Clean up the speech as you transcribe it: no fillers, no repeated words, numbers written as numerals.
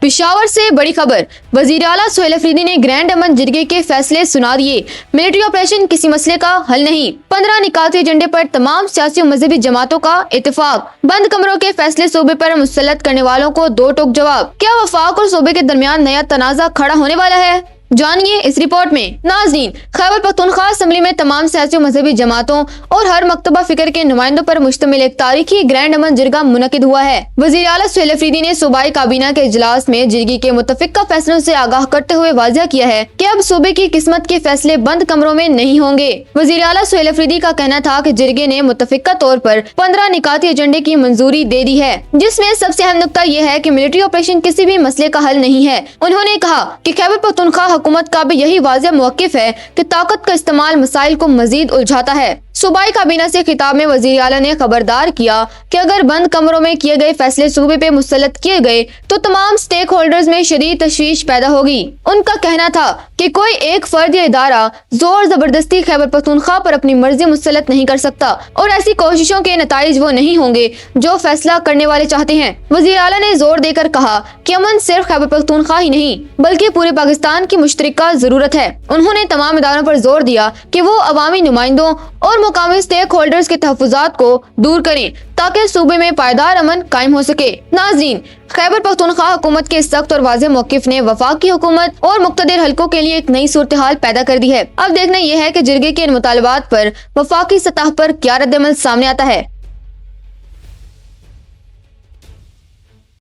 पिशावर से बड़ी खबर। वजीर आला सोहेल अफरीदी ने ग्रैंड अमन जिरगे के फैसले सुना दिए। मिलिट्री ऑपरेशन किसी मसले का हल नहीं। 15 निकाती एजेंडे पर तमाम सियासी और मजहबी जमातों का इत्तेफाक। बंद कमरों के फैसले सूबे पर मुसल्लत करने वालों को दो टोक जवाब। क्या वफाक और सूबे के दरमियान नया तनाजा खड़ा होने वाला है? जानिए इस रिपोर्ट में। नाज़रीन, खैबर पख्तूनख्वा असम्बली में तमाम सियासी और मजहबी जमातों और हर मकतबा फिक्र के नुमाइंदों पर मुश्तमिल एक तारीखी ग्रैंड अमन जिरगा मुनक़िद हुआ है। वज़ीर आला सोहेल अफरीदी ने सूबाई काबीना के इजलास में जिरगी के मुतफ़िक़ा फैसलों से आगाह करते हुए वाज़ेह किया है कि अब सूबे की किस्मत के फैसले बंद कमरों में नहीं होंगे। वज़ीर आला सोहेल अफरीदी का कहना था कि जिरगे ने मुतफ़िक़ा तौर पर 15 निकाती एजेंडे की मंजूरी दे दी है, जिसमें सबसे अहम नुकता यह है कि मिलिट्री ऑपरेशन किसी भी मसले का हल नहीं है। उन्होंने कहा कि खैबर पख्तूनख्वा हुकूमत का भी यही वाज़ेह मौक़िफ़ है कि ताकत का इस्तेमाल मसाइल को मजीद उलझाता है। सूबाई काबीना से खिताब में वज़ीर आला ने खबरदार किया कि अगर बंद कमरों में किए गए फैसले सूबे पे मुसल्लत किए गए तो तमाम स्टेक होल्डर्स में शदीद तशवीश पैदा होगी। उनका कहना था कि कोई एक फर्द या इदारा जोर जबरदस्ती खैबर पख्तूनख्वा पर अपनी मर्जी मुसल्लत नहीं कर सकता और ऐसी कोशिशों के नताइज वो नहीं होंगे जो फैसला करने वाले चाहते हैं। वज़ीर आला ने जोर देकर कहा कि अमन सिर्फ खैबर पख्तूनख्वा ही नहीं बल्कि पूरे पाकिस्तान की मुश्तरका जरूरत है। उन्होंने तमाम इदारों पर जोर दिया कि वो अवामी नुमाइंदों और मुकामी स्टेक होल्डर्स के तहफ़्फ़ुज़ात को दूर करें ताकि सूबे में पायदार अमन कायम हो सके। नाज़रीन, खैबर पख्तूनख्वा हुकूमत के सख्त और वाज़ेह मौक़िफ़ ने वफाकी हुकूमत और मुक़्तदिर हलकों के लिए एक नई सूरत हाल पैदा कर दी है। अब देखना यह है कि जिरगे के इन मुतालबात पर वफाकी सतह पर क्या रद्द अमल सामने आता है।